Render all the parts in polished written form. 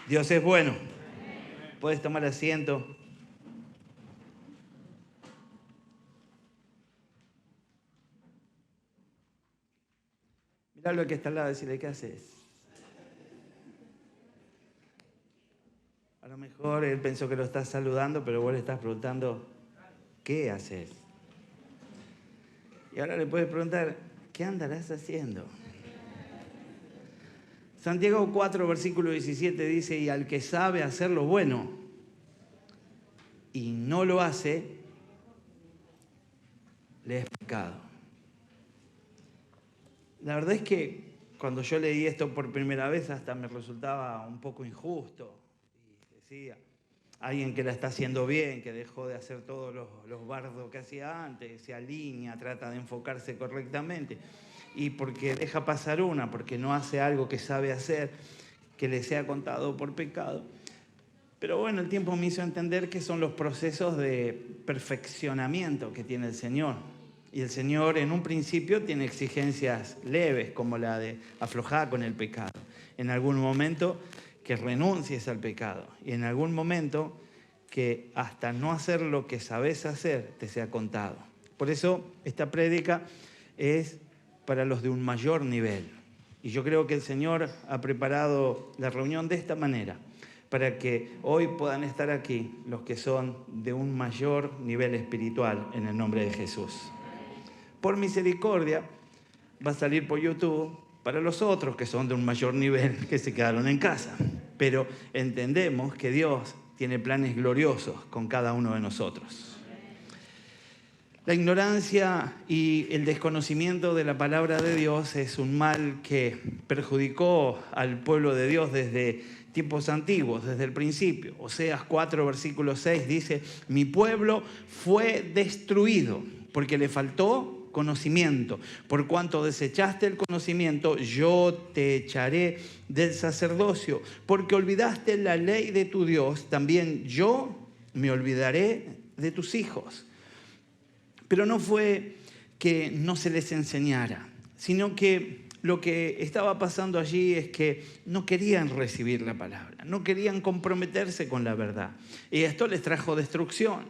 Dios es bueno. Puedes tomar asiento. Mirá lo que está al lado y decirle, ¿qué haces? A lo mejor él pensó que lo estás saludando, pero vos le estás preguntando, ¿qué haces? Y ahora le puedes preguntar, ¿qué andarás haciendo? Santiago 4, versículo 17 dice, y al que sabe hacer lo bueno y no lo hace, le es pecado. La verdad es que cuando yo leí esto por primera vez hasta me resultaba un poco injusto. Y decía, alguien que la está haciendo bien, que dejó de hacer todos los bardos que hacía antes, se alinea, trata de enfocarse correctamente. Y porque deja pasar una, porque no hace algo que sabe hacer, que le sea contado por pecado. Pero bueno, el tiempo me hizo entender que son los procesos de perfeccionamiento que tiene el Señor. Y el Señor en un principio tiene exigencias leves, como la de aflojar con el pecado. En algún momento que renuncies al pecado. Y en algún momento que hasta no hacer lo que sabes hacer te sea contado. Por eso esta prédica es para los de un mayor nivel. Y yo creo que el Señor ha preparado la reunión de esta manera, para que hoy puedan estar aquí los que son de un mayor nivel espiritual en el nombre de Jesús. Por misericordia va a salir por YouTube para los otros que son de un mayor nivel que se quedaron en casa. Pero entendemos que Dios tiene planes gloriosos con cada uno de nosotros. La ignorancia y el desconocimiento de la palabra de Dios es un mal que perjudicó al pueblo de Dios desde tiempos antiguos, desde el principio. Oseas 4, versículo 6 dice, mi pueblo fue destruido porque le faltó conocimiento. Por cuanto desechaste el conocimiento, yo te echaré del sacerdocio. Porque olvidaste la ley de tu Dios, también yo me olvidaré de tus hijos. Pero no fue que no se les enseñara, sino que lo que estaba pasando allí es que no querían recibir la palabra, no querían comprometerse con la verdad. Y esto les trajo destrucción.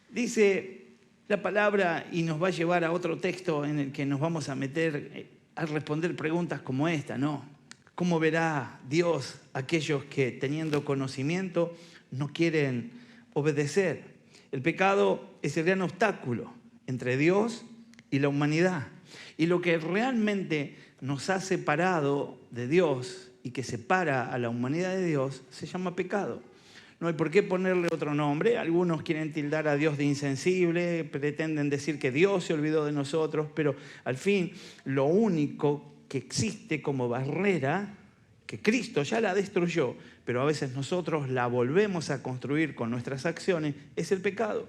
Dice la palabra y nos va a llevar a otro texto en el que nos vamos a meter a responder preguntas como esta, ¿no? ¿Cómo verá Dios a aquellos que teniendo conocimiento no quieren obedecer? El pecado es el gran obstáculo entre Dios y la humanidad. Y lo que realmente nos ha separado de Dios y que separa a la humanidad de Dios se llama pecado. No hay por qué ponerle otro nombre. Algunos quieren tildar a Dios de insensible, pretenden decir que Dios se olvidó de nosotros, pero al fin lo único que existe como barrera, que Cristo ya la destruyó, pero a veces nosotros la volvemos a construir con nuestras acciones, es el pecado.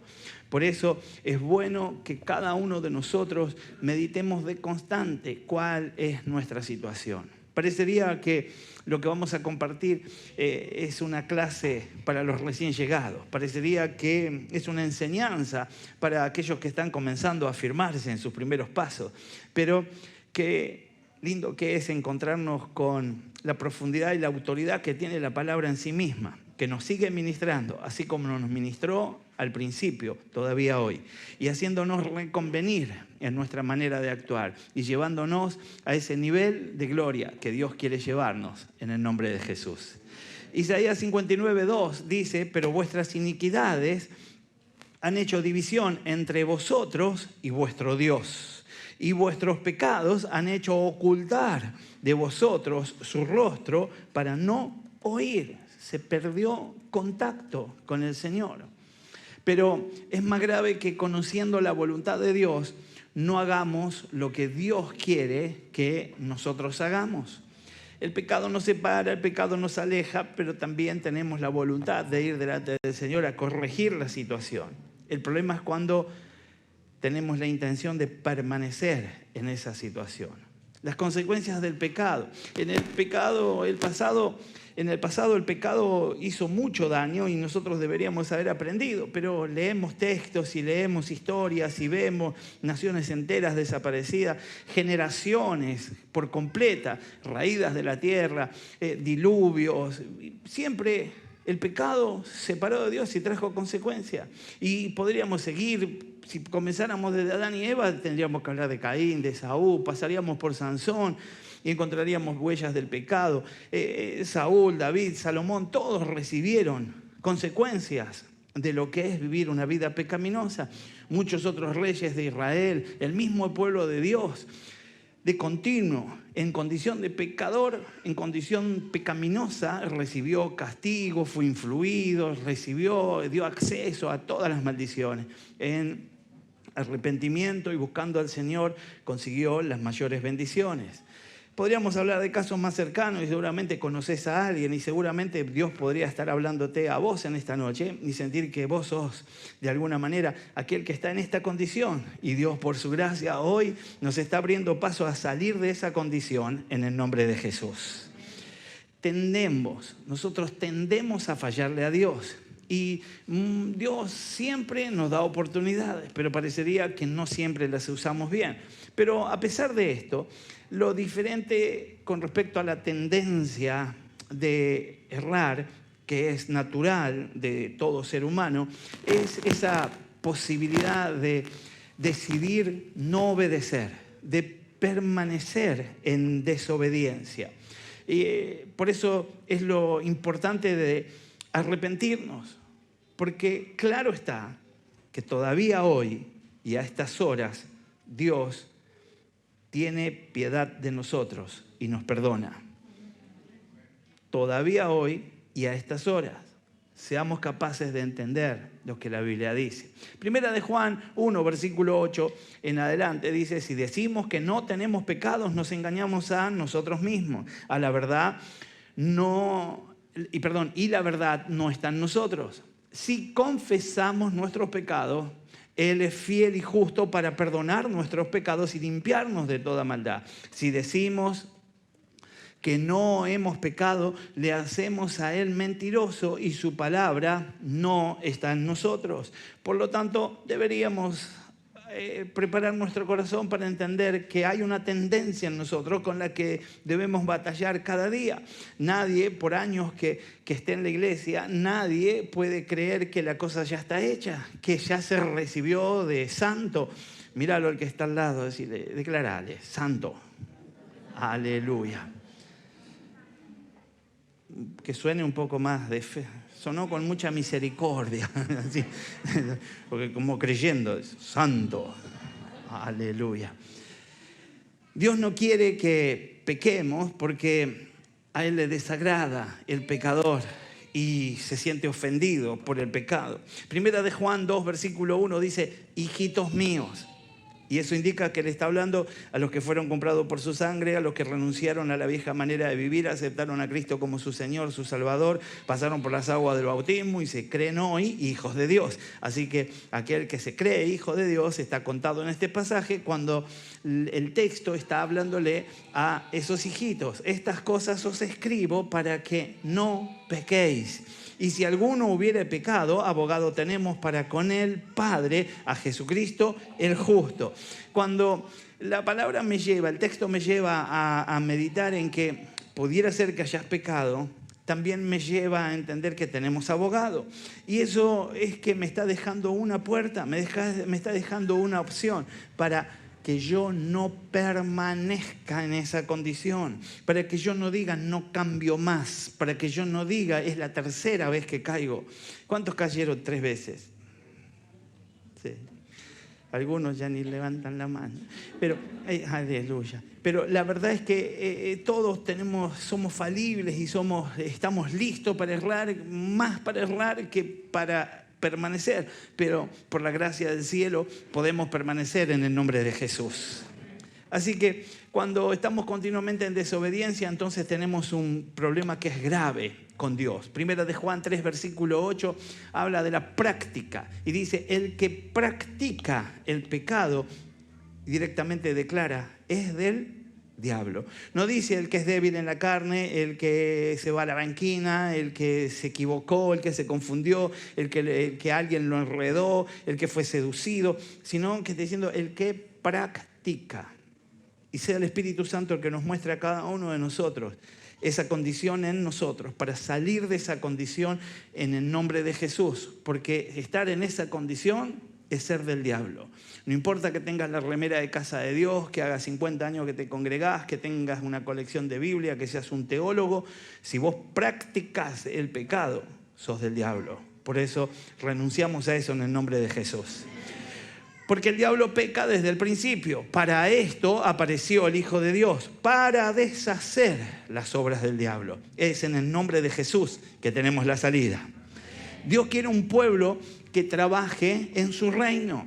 Por eso es bueno que cada uno de nosotros meditemos de constante cuál es nuestra situación. Parecería que lo que vamos a compartir es una clase para los recién llegados. Parecería que es una enseñanza para aquellos que están comenzando a afirmarse en sus primeros pasos. Pero qué lindo que es encontrarnos con la profundidad y la autoridad que tiene la palabra en sí misma, que nos sigue ministrando, así como nos ministró al principio, todavía hoy, y haciéndonos reconvenir en nuestra manera de actuar y llevándonos a ese nivel de gloria que Dios quiere llevarnos en el nombre de Jesús. Isaías 59:2 dice, pero vuestras iniquidades han hecho división entre vosotros y vuestro Dios, y vuestros pecados han hecho ocultar de vosotros su rostro para no oír. Se perdió contacto con el Señor. Pero es más grave que conociendo la voluntad de Dios, no hagamos lo que Dios quiere que nosotros hagamos. El pecado nos separa, el pecado nos aleja, pero también tenemos la voluntad de ir delante del Señor a corregir la situación. El problema es cuando tenemos la intención de permanecer en esa situación. las consecuencias del pecado. En el pasado el pecado hizo mucho daño y nosotros deberíamos haber aprendido, pero leemos textos y leemos historias y vemos naciones enteras desaparecidas, generaciones por completa, raídas de la tierra, diluvios. Siempre el pecado separó de Dios y trajo consecuencias. Y podríamos seguir, si comenzáramos desde Adán y Eva, tendríamos que hablar de Caín, de Saúl, pasaríamos por Sansón y encontraríamos huellas del pecado. Saúl, David, Salomón, todos recibieron consecuencias de lo que es vivir una vida pecaminosa. Muchos otros reyes de Israel, el mismo pueblo de Dios, de continuo, en condición de pecador, en condición pecaminosa, recibió castigo, fue influido, dio acceso a todas las maldiciones. En arrepentimiento y buscando al Señor, consiguió las mayores bendiciones. Podríamos hablar de casos más cercanos y seguramente conoces a alguien y seguramente Dios podría estar hablándote a vos en esta noche y sentir que vos sos de alguna manera aquel que está en esta condición. Y Dios por su gracia hoy nos está abriendo paso a salir de esa condición en el nombre de Jesús. Nosotros tendemos a fallarle a Dios. Y Dios siempre nos da oportunidades, pero parecería que no siempre las usamos bien. Pero a pesar de esto, lo diferente con respecto a la tendencia de errar, que es natural de todo ser humano, es esa posibilidad de decidir no obedecer, de permanecer en desobediencia. Y por eso es lo importante de arrepentirnos, porque claro está que todavía hoy y a estas horas Dios tiene piedad de nosotros y nos perdona. Todavía hoy y a estas horas, seamos capaces de entender lo que la Biblia dice. Primera de Juan 1, versículo 8 en adelante dice: si decimos que no tenemos pecados, nos engañamos a nosotros mismos. Y la verdad no está en nosotros. Si confesamos nuestros pecados, Él es fiel y justo para perdonar nuestros pecados y limpiarnos de toda maldad. Si decimos que no hemos pecado, le hacemos a Él mentiroso y su palabra no está en nosotros. Por lo tanto, deberíamos preparar nuestro corazón para entender que hay una tendencia en nosotros con la que debemos batallar cada día. Nadie, por años que esté en la iglesia, nadie puede creer que la cosa ya está hecha, que ya se recibió de santo. Míralo al que está al lado, declarale, santo. Aleluya. Que suene un poco más de fe. Sonó con mucha misericordia, así, porque como creyendo, santo, aleluya. Dios no quiere que pequemos porque a Él le desagrada el pecador y se siente ofendido por el pecado. Primera de Juan 2, versículo 1 dice: hijitos míos. Y eso indica que le está hablando a los que fueron comprados por su sangre, a los que renunciaron a la vieja manera de vivir, aceptaron a Cristo como su Señor, su Salvador, pasaron por las aguas del bautismo y se creen hoy hijos de Dios. Así que aquel que se cree hijo de Dios está contado en este pasaje cuando el texto está hablándole a esos hijitos. Estas cosas os escribo para que no pequéis. Y si alguno hubiere pecado, abogado tenemos para con el Padre, a Jesucristo el justo. Cuando la palabra el texto me lleva a meditar en que pudiera ser que hayas pecado, también me lleva a entender que tenemos abogado. Y eso es que me está dejando una puerta, me está dejando una opción para que yo no permanezca en esa condición, para que yo no diga no cambio más, para que yo no diga es la tercera vez que caigo. ¿Cuántos cayeron 3 veces? Sí. Algunos ya ni levantan la mano. Pero, aleluya. Pero la verdad es que todos somos falibles y estamos listos para errar, más para errar que para permanecer, pero por la gracia del cielo podemos permanecer en el nombre de Jesús. Así que cuando estamos continuamente en desobediencia, entonces tenemos un problema que es grave con Dios. Primera de Juan 3, versículo 8, habla de la práctica y dice: el que practica el pecado directamente declara, es del diablo. No dice el que es débil en la carne, el que se va a la banquina, el que se equivocó, el que se confundió, el que alguien lo enredó, el que fue seducido, sino que está diciendo el que practica. Y sea el Espíritu Santo el que nos muestre a cada uno de nosotros esa condición en nosotros, para salir de esa condición en el nombre de Jesús. Porque estar en esa condición es ser del diablo. No importa que tengas la remera de Casa de Dios, que hagas 50 años que te congregás, que tengas una colección de Biblia, que seas un teólogo. Si vos practicás el pecado, sos del diablo. Por eso renunciamos a eso en el nombre de Jesús. Porque el diablo peca desde el principio. Para esto apareció el Hijo de Dios, para deshacer las obras del diablo. Es en el nombre de Jesús que tenemos la salida. Dios quiere un pueblo que trabaje en su reino.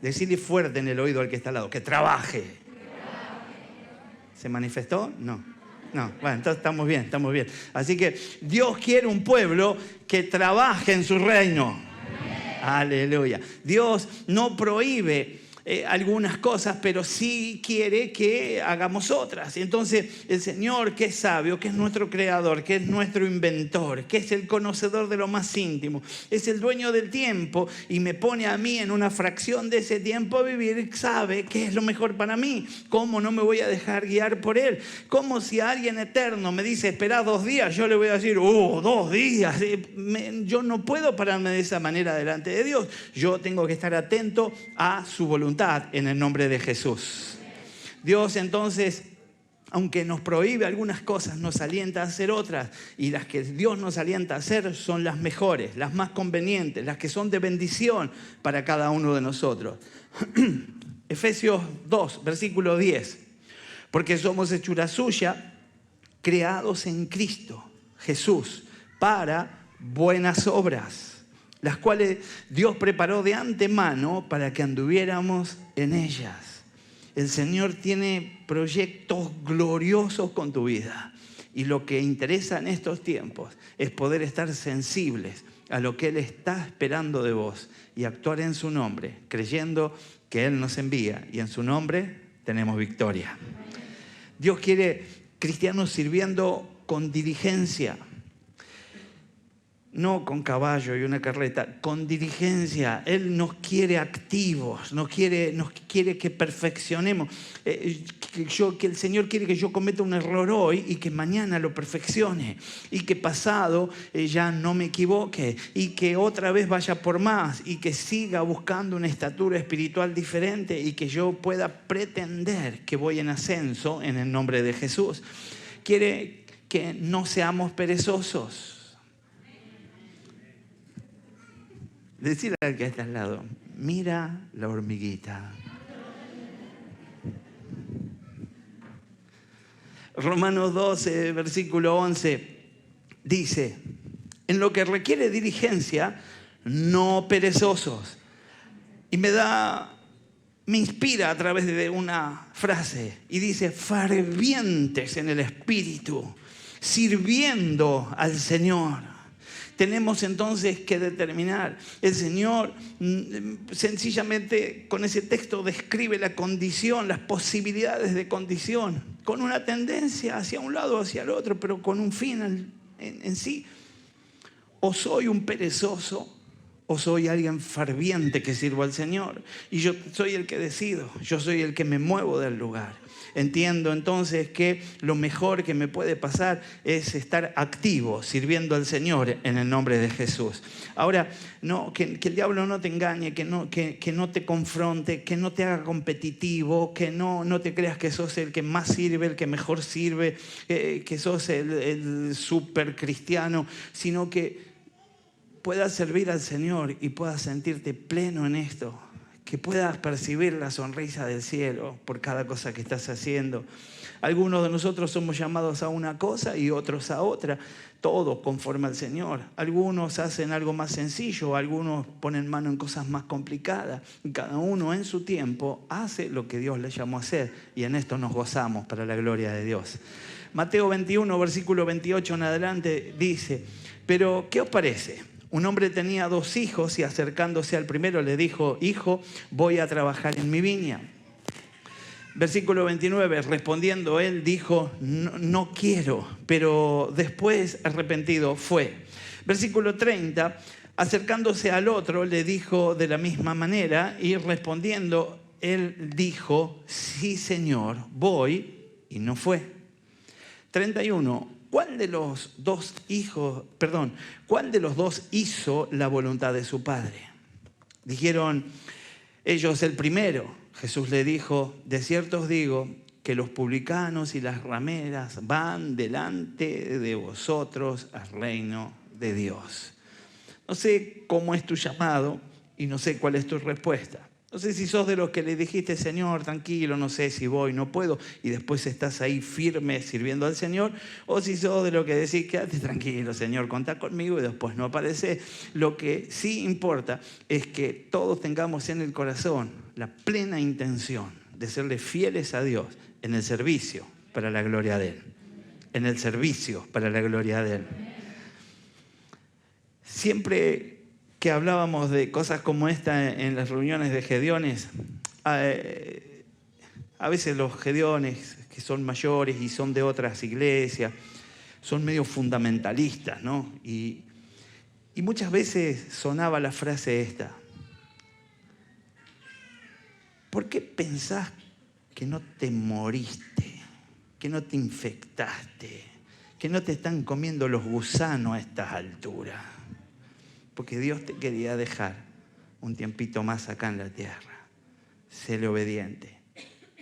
Decirle fuerte en el oído al que está al lado, que trabaje. ¿Se manifestó? No. Bueno, entonces estamos bien. Así que Dios quiere un pueblo que trabaje en su reino. Aleluya. Dios no prohíbe algunas cosas, pero sí quiere que hagamos otras. Entonces el Señor, que es sabio, que es nuestro creador, que es nuestro inventor, que es el conocedor de lo más íntimo, es el dueño del tiempo y me pone a mí en una fracción de ese tiempo a vivir, sabe qué es lo mejor para mí. ¿Cómo no me voy a dejar guiar por Él? Como si alguien eterno me dice, espera 2 días, yo le voy a decir, 2 días. Yo no puedo pararme de esa manera delante de Dios. Yo tengo que estar atento a su voluntad en el nombre de Jesús. Dios entonces, aunque nos prohíbe algunas cosas, nos alienta a hacer otras, y las que Dios nos alienta a hacer son las mejores, las más convenientes, las que son de bendición para cada uno de nosotros. Efesios 2, versículo 10. Porque somos hechura suya, creados en Cristo Jesús para buenas obras, las cuales Dios preparó de antemano para que anduviéramos en ellas. El Señor tiene proyectos gloriosos con tu vida. Y lo que interesa en estos tiempos es poder estar sensibles a lo que Él está esperando de vos y actuar en su nombre, creyendo que Él nos envía y en su nombre tenemos victoria. Dios quiere cristianos sirviendo con diligencia. No con caballo y una carreta, con diligencia. Él nos quiere activos, nos quiere que perfeccionemos. Que el Señor quiere que yo cometa un error hoy y que mañana lo perfeccione. Y que pasado ya no me equivoque. Y que otra vez vaya por más. Y que siga buscando una estatura espiritual diferente. Y que yo pueda pretender que voy en ascenso en el nombre de Jesús. Quiere que no seamos perezosos. Decirle al que está al lado, mira la hormiguita. Romanos 12, versículo 11, dice, en lo que requiere diligencia, no perezosos. Y me inspira a través de una frase, y dice, fervientes en el espíritu, sirviendo al Señor. Tenemos entonces que determinar. El Señor sencillamente con ese texto describe la condición, las posibilidades de condición, con una tendencia hacia un lado o hacia el otro, pero con un fin en sí. O soy un perezoso, o soy alguien ferviente que sirvo al Señor. Y yo soy el que decido, yo soy el que me muevo del lugar. Entiendo entonces que lo mejor que me puede pasar es estar activo, sirviendo al Señor en el nombre de Jesús. Ahora, no, que el diablo no te engañe, que no te confronte, que no te haga competitivo, que no te creas que sos el que más sirve, el que mejor sirve, que sos el super cristiano, sino que puedas servir al Señor y puedas sentirte pleno en esto. Que puedas percibir la sonrisa del cielo por cada cosa que estás haciendo. Algunos de nosotros somos llamados a una cosa y otros a otra, todos conforme al Señor. Algunos hacen algo más sencillo, algunos ponen mano en cosas más complicadas. Y cada uno en su tiempo hace lo que Dios le llamó a hacer, y en esto nos gozamos para la gloria de Dios. Mateo 21, versículo 28 en adelante dice, pero ¿qué os parece? Un hombre tenía 2 hijos y acercándose al primero le dijo, hijo, voy a trabajar en mi viña. Versículo 29, respondiendo él dijo, no, no quiero, pero después arrepentido fue. Versículo 30, acercándose al otro le dijo de la misma manera y respondiendo él dijo, sí Señor, voy, y no fue. 31, ¿cuál de los dos hizo la voluntad de su padre? Dijeron ellos el primero. Jesús le dijo, de cierto os digo que los publicanos y las rameras van delante de vosotros al reino de Dios. No sé cómo es tu llamado y no sé cuál es tu respuesta. No sé si sos de los que le dijiste, Señor, tranquilo, no sé si voy, no puedo, y después estás ahí firme sirviendo al Señor, o si sos de los que decís, quédate tranquilo, Señor, contá conmigo y después no aparece. Lo que sí importa es que todos tengamos en el corazón la plena intención de serle fieles a Dios en el servicio para la gloria de Él. En el servicio para la gloria de Él. Siempre que hablábamos de cosas como esta en las reuniones de Gedeones, a veces los Gedeones que son mayores y son de otras iglesias, son medio fundamentalistas, ¿no? Y muchas veces sonaba la frase esta, ¿por qué pensás que no te moriste, que no te infectaste, que no te están comiendo los gusanos a estas alturas? Porque Dios te quería dejar un tiempito más acá en la tierra. Séle obediente.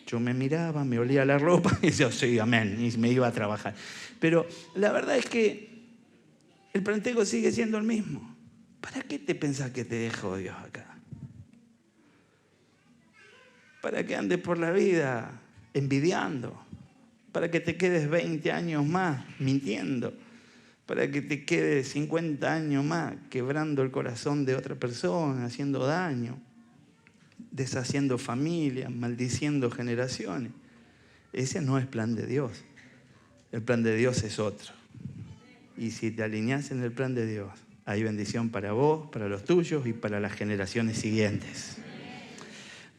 Yo me miraba, me olía la ropa y yo, sí, amén, y me iba a trabajar. Pero la verdad es que el planteo sigue siendo el mismo. ¿Para qué te pensás que te dejó Dios acá? Para que andes por la vida envidiando, para que te quedes 20 años más mintiendo, para que te quedes 50 años más quebrando el corazón de otra persona, haciendo daño, deshaciendo familias, maldiciendo generaciones. Ese no es plan de Dios. El plan de Dios es otro. Y si te alineás en el plan de Dios, hay bendición para vos, para los tuyos y para las generaciones siguientes.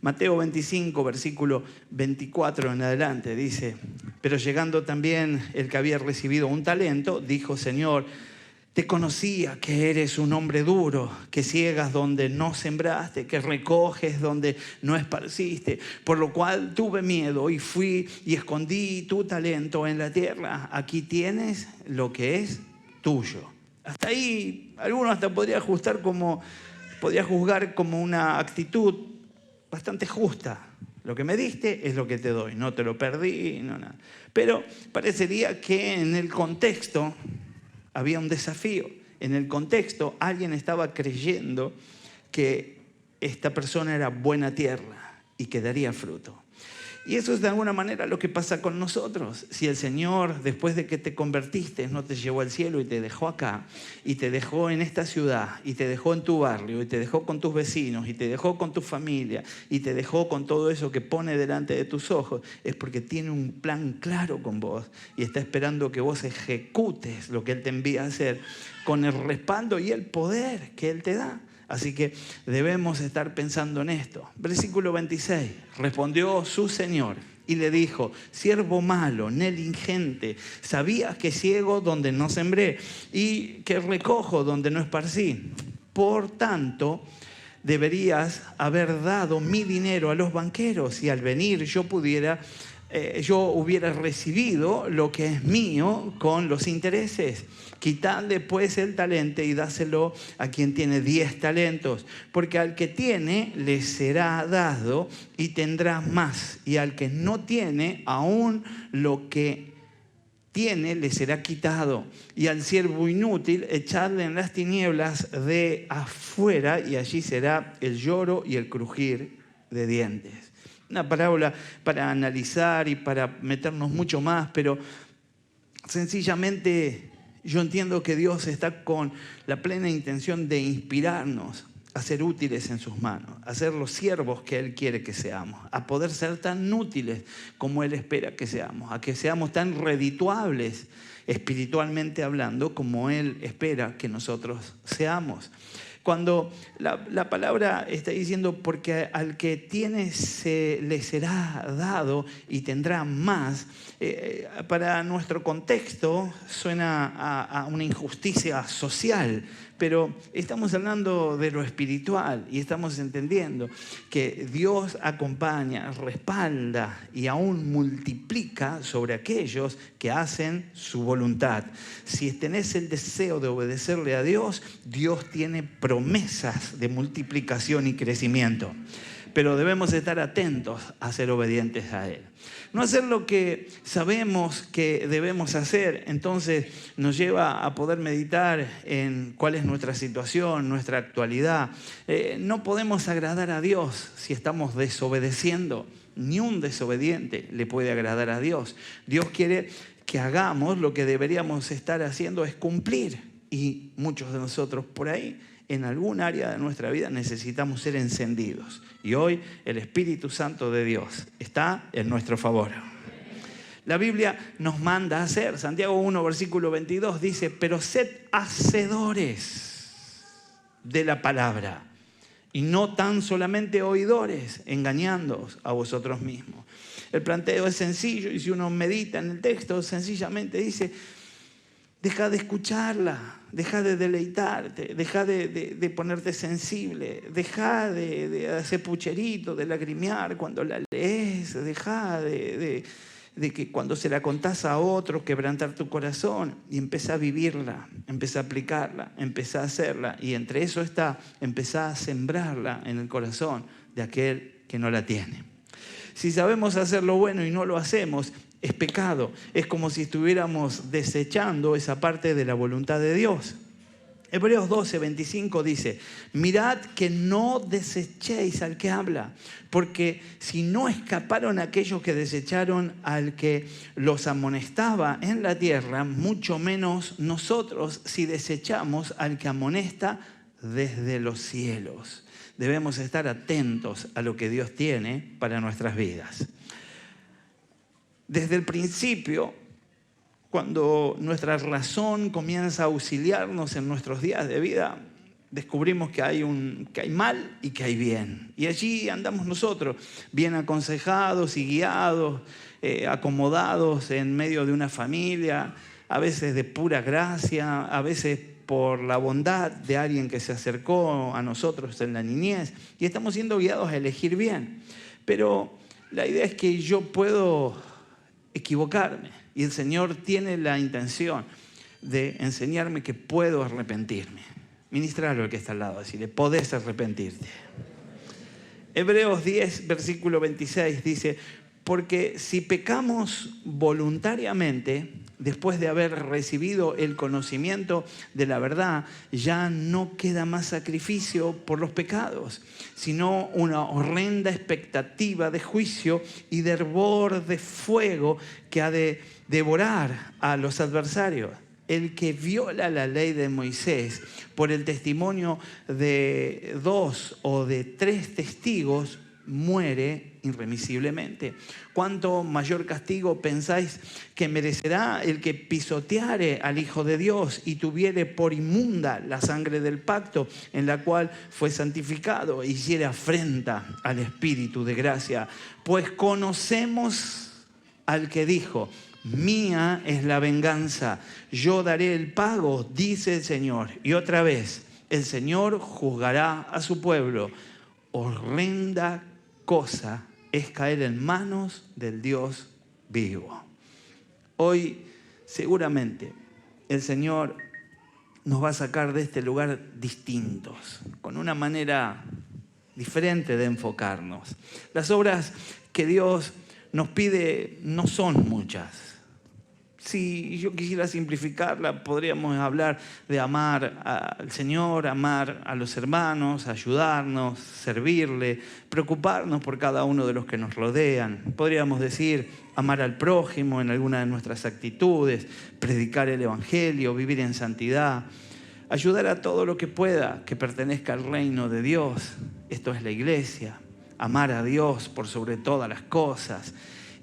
Mateo 25, versículo 24 en adelante, dice, pero llegando también el que había recibido un talento, dijo, Señor, te conocía que eres un hombre duro, que ciegas donde no sembraste, que recoges donde no esparciste, por lo cual tuve miedo y fui y escondí tu talento en la tierra. Aquí tienes lo que es tuyo. Hasta ahí, alguno hasta podría juzgar como una actitud bastante justa. Lo que me diste es lo que te doy, no te lo perdí, no nada. Pero parecería que en el contexto había un desafío. En el contexto alguien estaba creyendo que esta persona era buena tierra y que daría fruto. Y eso es de alguna manera lo que pasa con nosotros. Si el Señor, después de que te convertiste, no te llevó al cielo y te dejó acá, y te dejó en esta ciudad, y te dejó en tu barrio, y te dejó con tus vecinos, y te dejó con tu familia, y te dejó con todo eso que pone delante de tus ojos, es porque tiene un plan claro con vos y está esperando que vos ejecutes lo que Él te envía a hacer con el respaldo y el poder que Él te da. Así que debemos estar pensando en esto. Versículo 26. Respondió su señor y le dijo, siervo malo, negligente, sabías que ciego donde no sembré y que recojo donde no esparcí. Por tanto, deberías haber dado mi dinero a los banqueros y al venir yo hubiera recibido lo que es mío con los intereses. Quitadle pues el talento y dáselo a quien tiene 10 talentos, porque al que tiene le será dado y tendrá más, y al que no tiene, aún lo que tiene le será quitado. Y al siervo inútil echadle en las tinieblas de afuera, y allí será el lloro y el crujir de dientes. Una parábola para analizar y para meternos mucho más, pero sencillamente yo entiendo que Dios está con la plena intención de inspirarnos a ser útiles en sus manos, a ser los siervos que Él quiere que seamos, a poder ser tan útiles como Él espera que seamos, a que seamos tan redituables espiritualmente hablando como Él espera que nosotros seamos. Cuando la palabra está diciendo, porque al que tiene se le será dado y tendrá más, para nuestro contexto suena a una injusticia social, pero estamos hablando de lo espiritual y estamos entendiendo que Dios acompaña, respalda y aún multiplica sobre aquellos que hacen su voluntad. Si tenés el deseo de obedecerle a Dios, Dios tiene promesas de multiplicación y crecimiento. Pero debemos estar atentos a ser obedientes a Él. No hacer lo que sabemos que debemos hacer, entonces nos lleva a poder meditar en cuál es nuestra situación, nuestra actualidad. No podemos agradar a Dios si estamos desobedeciendo. Ni un desobediente le puede agradar a Dios. Dios quiere que hagamos lo que deberíamos estar haciendo, es cumplir. Y muchos de nosotros por ahí, en algún área de nuestra vida, necesitamos ser encendidos. Y hoy el Espíritu Santo de Dios está en nuestro favor. La Biblia nos manda a hacer. Santiago 1, versículo 22 dice, pero sed hacedores de la palabra y no tan solamente oidores, engañándoos a vosotros mismos. El planteo es sencillo y si uno medita en el texto, sencillamente dice, deja de escucharla, deja de deleitarte, deja de ponerte sensible, deja de hacer pucherito, de lagrimear cuando la lees, deja de que cuando se la contás a otro, quebrantar tu corazón y empezá a vivirla, empezá a aplicarla, empezá a hacerla y entre eso está, empezá a sembrarla en el corazón de aquel que no la tiene. Si sabemos hacer lo bueno y no lo hacemos, es pecado. Es como si estuviéramos desechando esa parte de la voluntad de Dios. Hebreos 12, 25 dice, mirad que no desechéis al que habla, porque si no escaparon aquellos que desecharon al que los amonestaba en la tierra, mucho menos nosotros si desechamos al que amonesta desde los cielos. Debemos estar atentos a lo que Dios tiene para nuestras vidas. Desde el principio, cuando nuestra razón comienza a auxiliarnos en nuestros días de vida, descubrimos que hay mal y que hay bien. Y allí andamos nosotros, bien aconsejados y guiados, acomodados en medio de una familia, a veces de pura gracia, a veces por la bondad de alguien que se acercó a nosotros en la niñez. Y estamos siendo guiados a elegir bien. Pero la idea es que yo puedo equivocarme y el Señor tiene la intención de enseñarme que puedo arrepentirme. Ministralo al que está al lado, decirle, podés arrepentirte. Hebreos 10, versículo 26 dice, porque si pecamos voluntariamente, después de haber recibido el conocimiento de la verdad, ya no queda más sacrificio por los pecados, sino una horrenda expectativa de juicio y de hervor de fuego que ha de devorar a los adversarios. El que viola la ley de Moisés por el testimonio de 2 o de 3 testigos muere irremisiblemente. ¿Cuánto mayor castigo pensáis que merecerá el que pisoteare al Hijo de Dios y tuviere por inmunda la sangre del pacto en la cual fue santificado e hiciere afrenta al Espíritu de gracia? Pues conocemos al que dijo, mía es la venganza, yo daré el pago, dice el Señor. Y otra vez, el Señor juzgará a su pueblo. Horrenda cosa es caer en manos del Dios vivo. Hoy seguramente el Señor nos va a sacar de este lugar distintos, con una manera diferente de enfocarnos. Las obras que Dios nos pide no son muchas. Si yo quisiera simplificarla, podríamos hablar de amar al Señor, amar a los hermanos, ayudarnos, servirle, preocuparnos por cada uno de los que nos rodean. Podríamos decir amar al prójimo en alguna de nuestras actitudes, predicar el Evangelio, vivir en santidad, ayudar a todo lo que pueda que pertenezca al reino de Dios. Esto es la iglesia. Amar a Dios por sobre todas las cosas.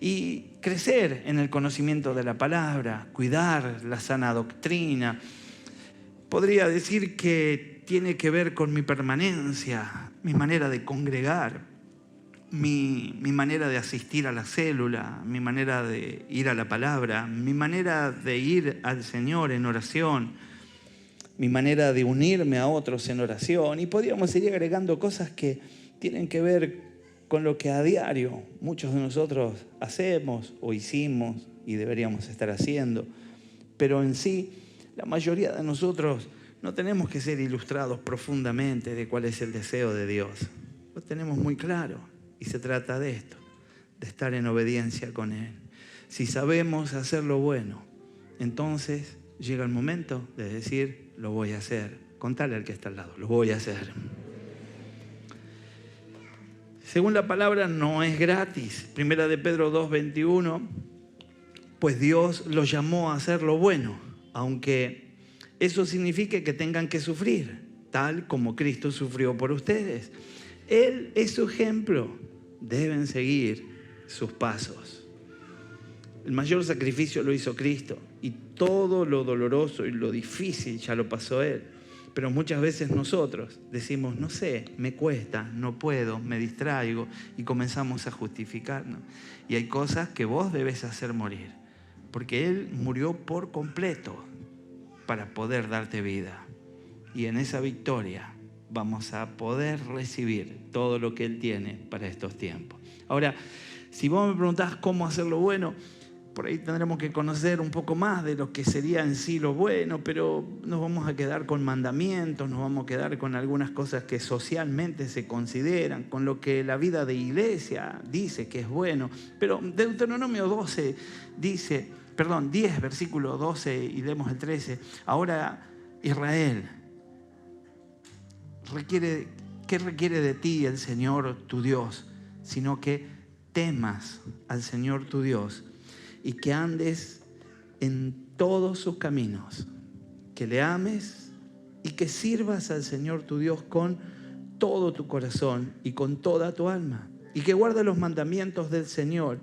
Y crecer en el conocimiento de la palabra, cuidar la sana doctrina. Podría decir que que tiene que ver con mi permanencia, mi manera de congregar, mi manera de asistir a la célula, mi manera de ir a la palabra, mi manera de ir al Señor en oración, mi manera de unirme a otros en oración. Y podríamos seguir agregando cosas que tienen que ver con lo que a diario muchos de nosotros hacemos o hicimos y deberíamos estar haciendo. Pero en sí, la mayoría de nosotros no tenemos que ser ilustrados profundamente de cuál es el deseo de Dios. Lo tenemos muy claro. Y se trata de esto, de estar en obediencia con Él. Si sabemos hacer lo bueno, entonces llega el momento de decir, lo voy a hacer. Contale al que está al lado, lo voy a hacer. Según la palabra, no es gratis. Primera de Pedro 2:21, pues Dios los llamó a hacer lo bueno, aunque eso signifique que tengan que sufrir, tal como Cristo sufrió por ustedes. Él es su ejemplo. Deben seguir sus pasos. El mayor sacrificio lo hizo Cristo y todo lo doloroso y lo difícil ya lo pasó Él. Pero muchas veces nosotros decimos, no sé, me cuesta, no puedo, me distraigo y comenzamos a justificarnos. Y hay cosas que vos debes hacer morir, porque Él murió por completo para poder darte vida. Y en esa victoria vamos a poder recibir todo lo que Él tiene para estos tiempos. Ahora, si vos me preguntás cómo hacer lo bueno, por ahí tendremos que conocer un poco más de lo que sería en sí lo bueno, pero nos vamos a quedar con mandamientos, nos vamos a quedar con algunas cosas que socialmente se consideran, con lo que la vida de iglesia dice que es bueno. Pero Deuteronomio 10, versículo 12, y leemos el 13. Ahora, Israel, ¿qué requiere de ti el Señor tu Dios? Sino que temas al Señor tu Dios y que andes en todos sus caminos, que le ames y que sirvas al Señor tu Dios con todo tu corazón y con toda tu alma, y que guardes los mandamientos del Señor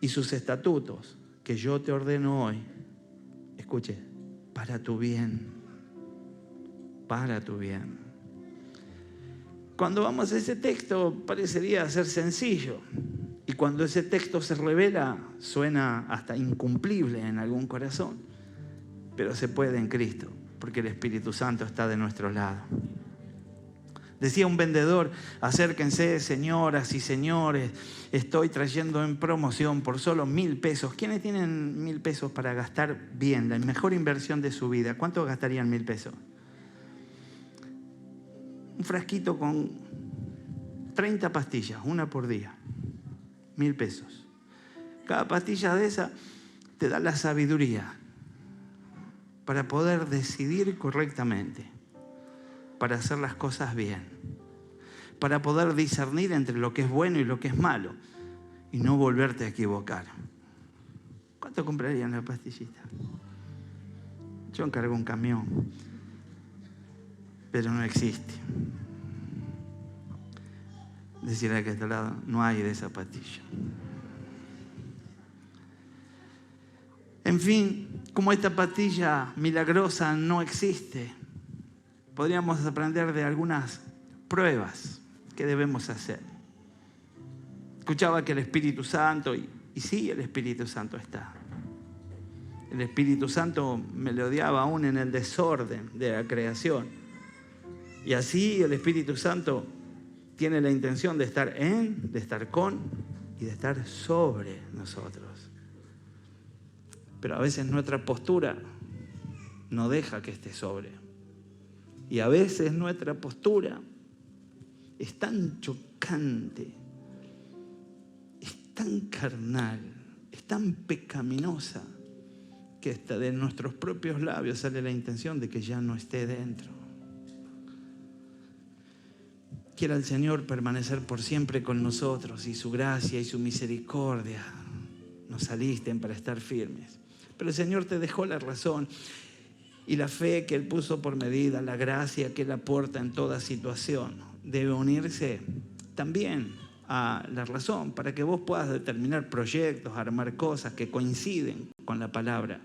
y sus estatutos que yo te ordeno hoy. Escuche, para tu bien, para tu bien. Cuando vamos a ese texto parecería ser sencillo, y cuando ese texto se revela suena hasta incumplible en algún corazón, pero se puede en Cristo, porque el Espíritu Santo está de nuestro lado. Decía un vendedor, acérquense señoras y señores, estoy trayendo en promoción por solo 1,000 pesos. ¿Quiénes tienen 1,000 pesos para gastar bien, la mejor inversión de su vida? ¿Cuánto gastarían 1,000 pesos? Un frasquito con 30 pastillas, una por día, 1,000 pesos. Cada pastilla de esa te da la sabiduría para poder decidir correctamente, para hacer las cosas bien, para poder discernir entre lo que es bueno y lo que es malo y no volverte a equivocar. ¿Cuánto comprarían la pastillita? Yo encargo un camión, pero no existe. Decir a que este lado no hay de esa pastilla. En fin, como esta pastilla milagrosa no existe, podríamos aprender de algunas pruebas que debemos hacer. Escuchaba que el Espíritu Santo, y sí, el Espíritu Santo está. El Espíritu Santo melodeaba aún en el desorden de la creación. Y así el Espíritu Santo tiene la intención de estar de estar con y de estar sobre nosotros. Pero a veces nuestra postura no deja que esté sobre. Y a veces nuestra postura es tan chocante, es tan carnal, es tan pecaminosa, que hasta de nuestros propios labios sale la intención de que ya no esté dentro. Quiera el Señor permanecer por siempre con nosotros y su gracia y su misericordia nos alisten para estar firmes. Pero el Señor te dejó la razón y la fe que Él puso por medida, la gracia que Él aporta en toda situación, debe unirse también a la razón para que vos puedas determinar proyectos, armar cosas que coinciden con la palabra.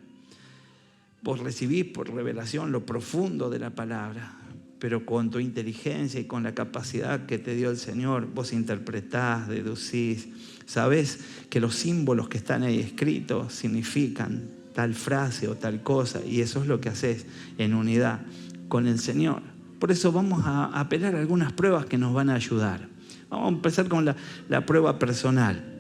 Vos recibís por revelación lo profundo de la palabra, pero con tu inteligencia y con la capacidad que te dio el Señor, vos interpretás, deducís, sabés que los símbolos que están ahí escritos significan tal frase o tal cosa, y eso es lo que haces en unidad con el Señor. Por eso vamos a apelar a algunas pruebas que nos van a ayudar. Vamos a empezar con la prueba personal.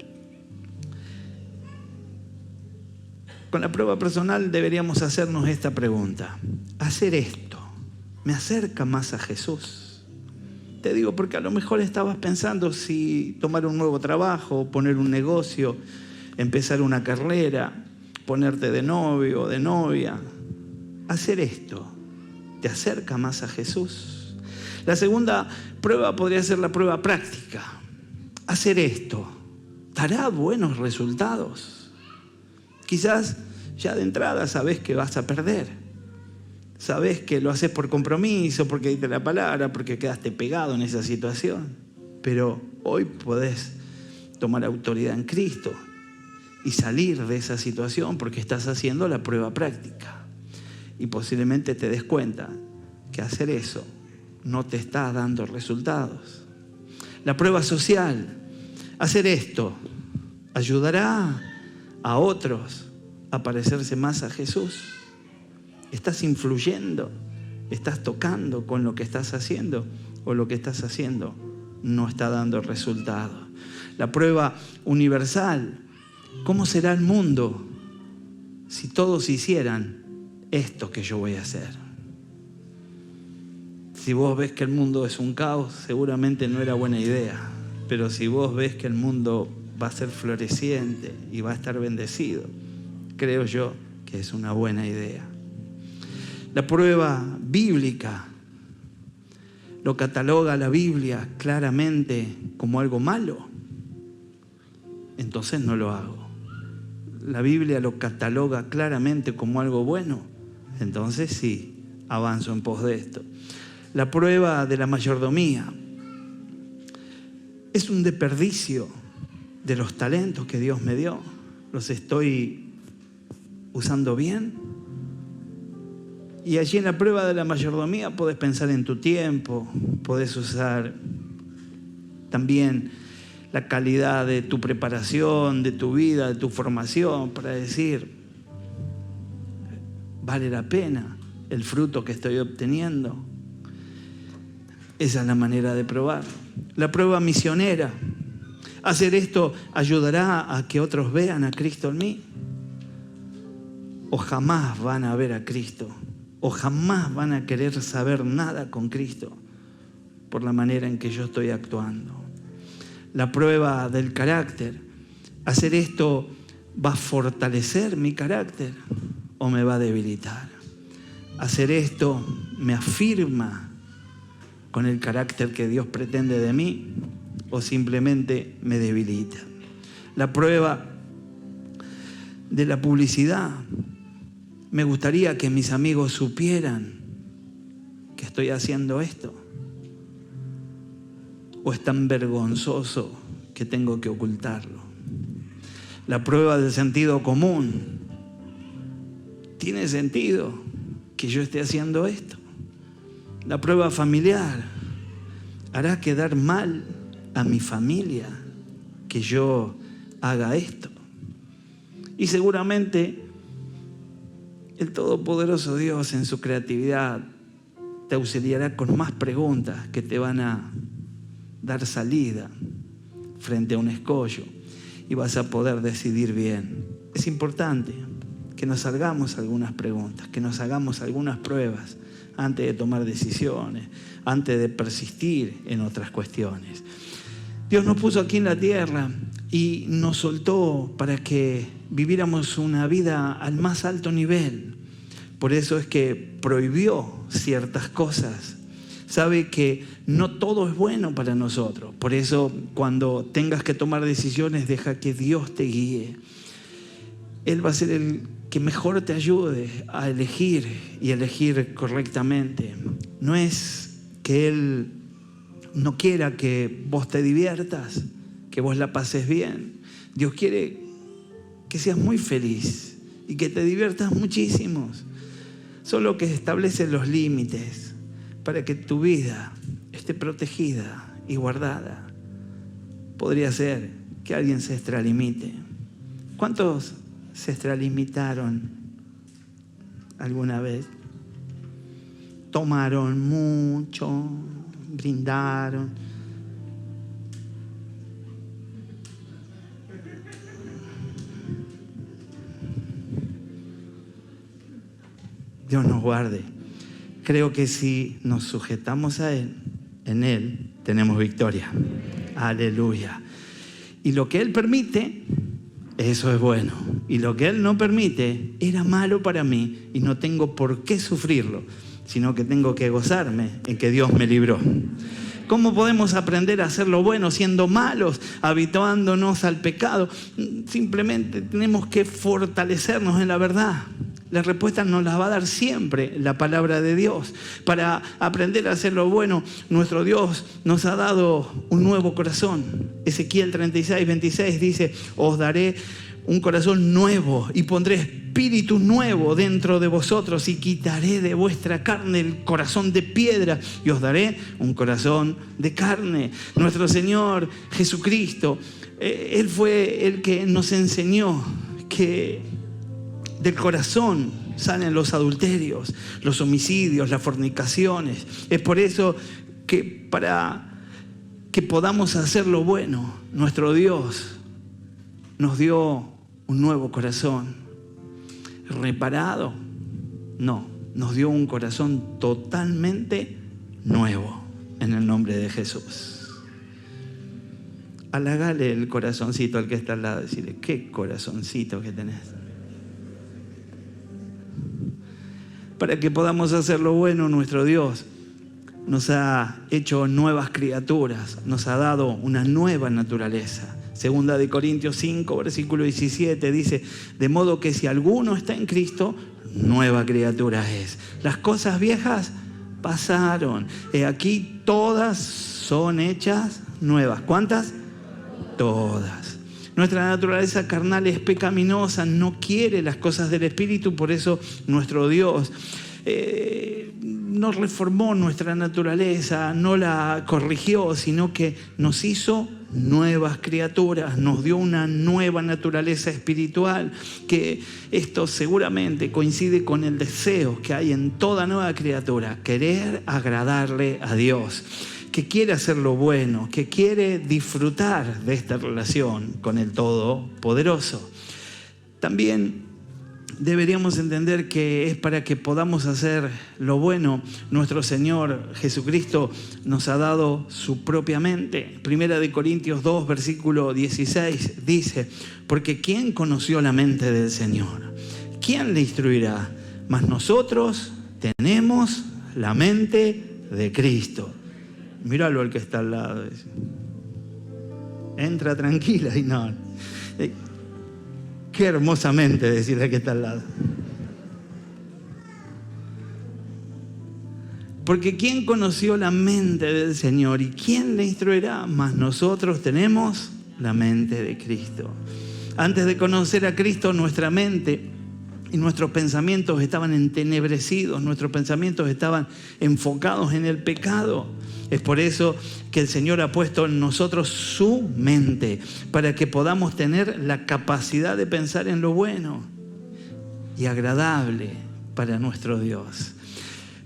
Con la prueba personal deberíamos hacernos esta pregunta: ¿hacer esto me acerca más a Jesús? Te digo porque a lo mejor estabas pensando si tomar un nuevo trabajo, poner un negocio, empezar una carrera, ponerte de novio o de novia. ¿Hacer esto te acerca más a Jesús? La segunda prueba podría ser la prueba práctica. ¿Hacer esto dará buenos resultados? Quizás ya de entrada sabes que vas a perder. Sabes que lo haces por compromiso, porque diste la palabra, porque quedaste pegado en esa situación. Pero hoy podés tomar autoridad en Cristo y salir de esa situación porque estás haciendo la prueba práctica. Y posiblemente te des cuenta que hacer eso no te está dando resultados. La prueba social. Hacer esto ayudará a otros a parecerse más a Jesús. ¿Estás influyendo? ¿Estás tocando con lo que estás haciendo? ¿O lo que estás haciendo no está dando resultados? La prueba universal. ¿Cómo será el mundo si todos hicieran esto que yo voy a hacer? Si vos ves que el mundo es un caos, seguramente no era buena idea. Pero si vos ves que el mundo va a ser floreciente y va a estar bendecido, creo yo que es una buena idea. La prueba bíblica. ¿Lo cataloga la Biblia claramente como algo malo? Entonces no lo hago. ¿La Biblia lo cataloga claramente como algo bueno? Entonces sí, avanzo en pos de esto. La prueba de la mayordomía. ¿Es un desperdicio de los talentos que Dios me dio? ¿Los estoy usando bien? Y allí en la prueba de la mayordomía podés pensar en tu tiempo, podés usar también la calidad de tu preparación, de tu vida, de tu formación, para decir, ¿vale la pena el fruto que estoy obteniendo? Esa es la manera de probar. La prueba misionera. ¿Hacer esto ayudará a que otros vean a Cristo en mí? ¿O jamás van a ver a Cristo? ¿O jamás van a querer saber nada con Cristo por la manera en que yo estoy actuando? La prueba del carácter. ¿Hacer esto va a fortalecer mi carácter o me va a debilitar? ¿Hacer esto me afirma con el carácter que Dios pretende de mí o simplemente me debilita? La prueba de la publicidad. Me gustaría que mis amigos supieran que estoy haciendo esto. ¿O es tan vergonzoso que tengo que ocultarlo? La prueba del sentido común. ¿Tiene sentido que yo esté haciendo esto? La prueba familiar. ¿Hará quedar mal a mi familia que yo haga esto? Y seguramente el Todopoderoso Dios en su creatividad te auxiliará con más preguntas que te van a dar salida frente a un escollo y vas a poder decidir bien. Es importante que nos hagamos algunas preguntas, que nos hagamos algunas pruebas antes de tomar decisiones, antes de persistir en otras cuestiones. Dios nos puso aquí en la tierra y nos soltó para que viviéramos una vida al más alto nivel. Por eso es que prohibió ciertas cosas. Sabe que no todo es bueno para nosotros. Por eso cuando tengas que tomar decisiones, deja que Dios te guíe. Él va a ser el que mejor te ayude a elegir y elegir correctamente. No es que Él no quiera que vos te diviertas, que vos la pases bien. Dios quiere que seas muy feliz y que te diviertas muchísimo. Solo que establece los límites para que tu vida esté protegida y guardada. Podría ser que alguien se extralimite. ¿Cuántos se extralimitaron alguna vez? Tomaron mucho, brindaron. Dios nos guarde. Creo que si nos sujetamos a Él, en Él tenemos victoria. Aleluya. Y lo que Él permite, eso es bueno. Y lo que Él no permite, era malo para mí y no tengo por qué sufrirlo, sino que tengo que gozarme en que Dios me libró. ¿Cómo podemos aprender a hacer lo bueno siendo malos, habituándonos al pecado? Simplemente tenemos que fortalecernos en la verdad. La respuesta nos la va a dar siempre la palabra de Dios. Para aprender a hacer lo bueno, nuestro Dios nos ha dado un nuevo corazón. Ezequiel 36:26 dice: os daré un corazón nuevo y pondré espíritu nuevo dentro de vosotros y quitaré de vuestra carne el corazón de piedra y os daré un corazón de carne. Nuestro Señor Jesucristo, Él fue el que nos enseñó que del corazón salen los adulterios, los homicidios, las fornicaciones. Es por eso que para que podamos hacer lo bueno, nuestro Dios nos dio un nuevo corazón. ¿Reparado? No, nos dio un corazón totalmente nuevo en el nombre de Jesús. Halagale el corazoncito al que está al lado, decirle: qué corazoncito que tenés. Para que podamos hacer lo bueno, nuestro Dios nos ha hecho nuevas criaturas, nos ha dado una nueva naturaleza. Segunda de Corintios 5, versículo 17 dice: de modo que si alguno está en Cristo, nueva criatura es. Las cosas viejas pasaron. Aquí todas son hechas nuevas. ¿Cuántas? Todas. Nuestra naturaleza carnal es pecaminosa, no quiere las cosas del Espíritu, por eso nuestro Dios no reformó nuestra naturaleza, no la corrigió, sino que nos hizo nuevas criaturas, nos dio una nueva naturaleza espiritual, que esto seguramente coincide con el deseo que hay en toda nueva criatura, querer agradarle a Dios, que quiere hacer lo bueno, que quiere disfrutar de esta relación con el Todopoderoso. También deberíamos entender que es para que podamos hacer lo bueno. Nuestro Señor Jesucristo nos ha dado su propia mente. Primera de Corintios 2, versículo 16 dice: porque ¿quién conoció la mente del Señor? ¿Quién le instruirá? Mas nosotros tenemos la mente de Cristo. Míralo al que está al lado. Entra tranquila y no. Qué hermosamente decirle al que está al lado. Porque ¿quién conoció la mente del Señor y quién le instruirá? Mas nosotros tenemos la mente de Cristo. Antes de conocer a Cristo, nuestra mente y nuestros pensamientos estaban entenebrecidos, nuestros pensamientos estaban enfocados en el pecado. Es por eso que el Señor ha puesto en nosotros su mente, para que podamos tener la capacidad de pensar en lo bueno y agradable para nuestro Dios.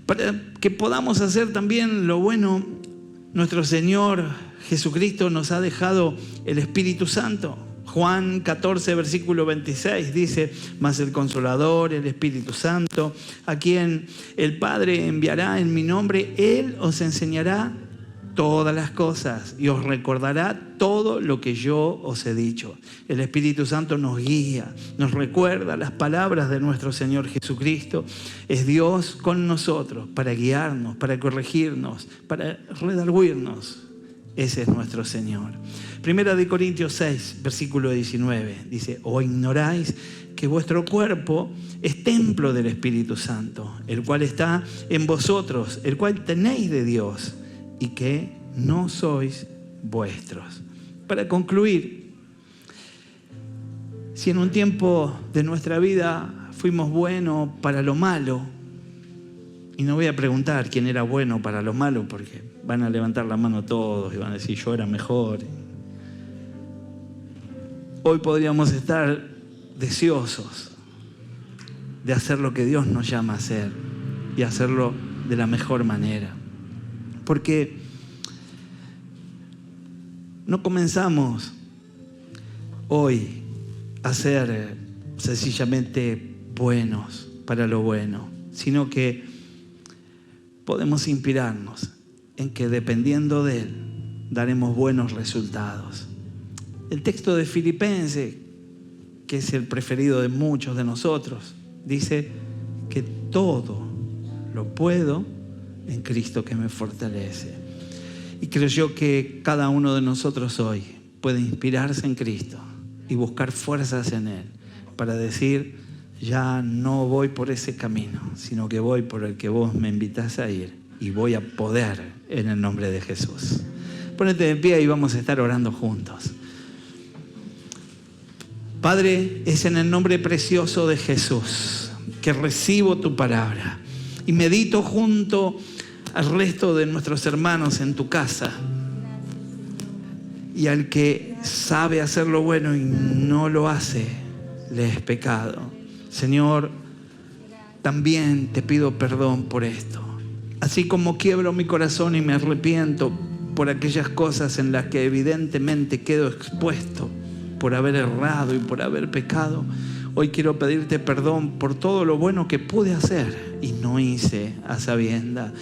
Para que podamos hacer también lo bueno, nuestro Señor Jesucristo nos ha dejado el Espíritu Santo. Juan 14, versículo 26 dice: mas el Consolador, el Espíritu Santo, a quien el Padre enviará en mi nombre, Él os enseñará todas las cosas y os recordará todo lo que yo os he dicho. El Espíritu Santo nos guía, nos recuerda las palabras de nuestro Señor Jesucristo. Es Dios con nosotros para guiarnos, para corregirnos, para redarguirnos. Ese es nuestro Señor. Primera de Corintios 6, versículo 19, dice: ¿o ignoráis que vuestro cuerpo es templo del Espíritu Santo, el cual está en vosotros, el cual tenéis de Dios, y que no sois vuestros? Para concluir, si en un tiempo de nuestra vida fuimos buenos para lo malo, Y no voy a preguntar quién era bueno para los malos, porque van a levantar la mano todos y van a decir yo era mejor. Hoy podríamos estar deseosos de hacer lo que Dios nos llama a hacer y hacerlo de la mejor manera. Porque no comenzamos hoy a ser sencillamente buenos para lo bueno, sino que podemos inspirarnos en que dependiendo de Él daremos buenos resultados. El texto de Filipenses, que es el preferido de muchos de nosotros, dice que todo lo puedo en Cristo que me fortalece. Y creo yo que cada uno de nosotros hoy puede inspirarse en Cristo y buscar fuerzas en Él para decir, ya no voy por ese camino, sino que voy por el que vos me invitás a ir y voy a poder en el nombre de Jesús. Ponete de pie y vamos a estar orando juntos. Padre, es en el nombre precioso de Jesús que recibo tu palabra y medito junto al resto de nuestros hermanos en tu casa. Y al que sabe hacer lo bueno y no lo hace, le es pecado. Señor, también te pido perdón por esto. Así como quiebro mi corazón y me arrepiento por aquellas cosas en las que evidentemente quedo expuesto por haber errado y por haber pecado, hoy quiero pedirte perdón por todo lo bueno que pude hacer y no hice a sabiendas.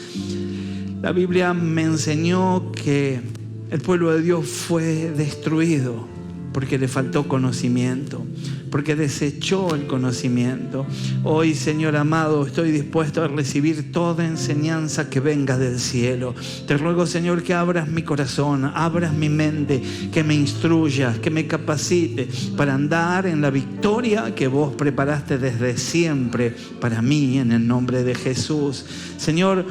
La Biblia me enseñó que el pueblo de Dios fue destruido porque le faltó conocimiento, porque desechó el conocimiento. Hoy, Señor amado, estoy dispuesto a recibir toda enseñanza que venga del cielo. Te ruego, Señor, que abras mi corazón, abras mi mente, que me instruyas, que me capacites para andar en la victoria que vos preparaste desde siempre para mí, en el nombre de Jesús. Señor,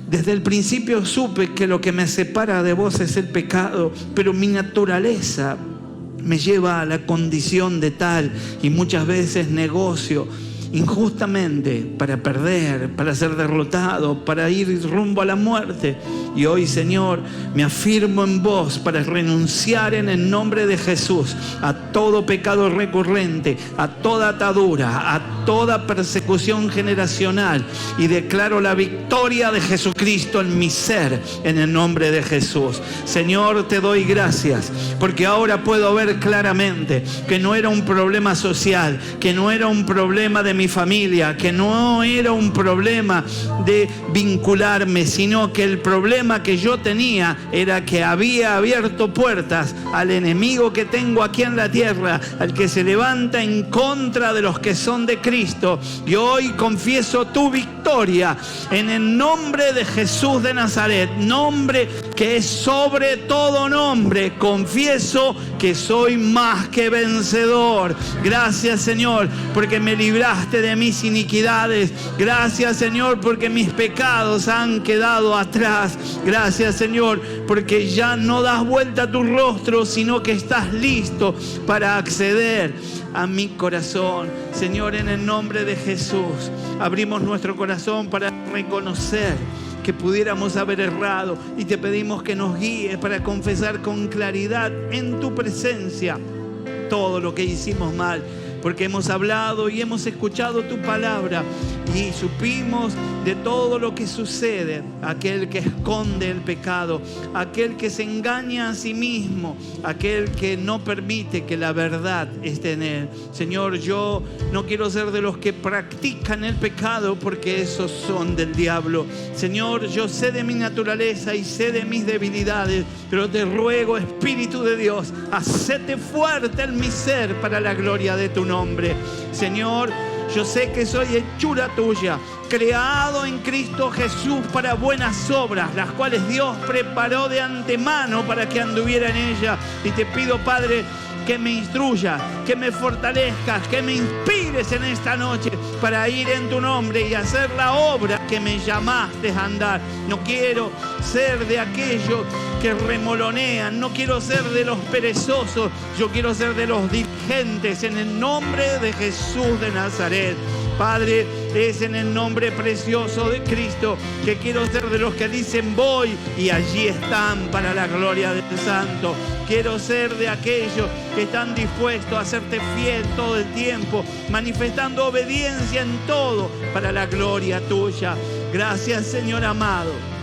desde el principio supe que lo que me separa de vos es el pecado, pero mi naturaleza me lleva a la condición de tal y muchas veces negocio injustamente para perder, para ser derrotado, para ir rumbo a la muerte. Y hoy, Señor, me afirmo en vos para renunciar en el nombre de Jesús a todo pecado recurrente, a toda atadura, a toda persecución generacional, y declaro la victoria de Jesucristo en mi ser, en el nombre de Jesús. Señor, te doy gracias porque ahora puedo ver claramente que no era un problema social, que no era un problema de mi familia, que no era un problema de vincularme, sino que el problema que yo tenía era que había abierto puertas al enemigo que tengo aquí en la tierra, al que se levanta en contra de los que son de Cristo. Y hoy confieso tu victoria en el nombre de Jesús de Nazaret, nombre que es sobre todo nombre. Confieso que soy más que vencedor. Gracias, Señor, porque me libraste de mis iniquidades. Gracias, Señor, porque mis pecados han quedado atrás. Gracias, Señor, porque ya no das vuelta a tu rostro, sino que estás listo para acceder a mi corazón. Señor, en el nombre de Jesús, abrimos nuestro corazón para reconocer que pudiéramos haber errado y te pedimos que nos guíes para confesar con claridad en tu presencia todo lo que hicimos mal, porque hemos hablado y hemos escuchado tu palabra y supimos de todo lo que sucede. Aquel que esconde el pecado, aquel que se engaña a sí mismo, aquel que no permite que la verdad esté en él. Señor, yo no quiero ser de los que practican el pecado, porque esos son del diablo. Señor, yo sé de mi naturaleza y sé de mis debilidades, pero te ruego, Espíritu de Dios, hacete fuerte en mi ser para la gloria de tu nombre. Señor, yo sé que soy hechura tuya, creado en Cristo Jesús para buenas obras, las cuales Dios preparó de antemano para que anduviera en ellas. Y te pido, Padre, que me instruyas, que me fortalezcas, que me inspires en esta noche para ir en tu nombre y hacer la obra que me llamaste a andar. No quiero ser de aquellos que remolonean, no quiero ser de los perezosos, yo quiero ser de los diligentes en el nombre de Jesús de Nazaret. Padre, Es en el nombre precioso de Cristo que quiero ser de los que dicen voy y allí están para la gloria del Santo. Quiero ser de aquellos que están dispuestos a hacerte fiel todo el tiempo, manifestando obediencia en todo para la gloria tuya. Gracias, Señor amado.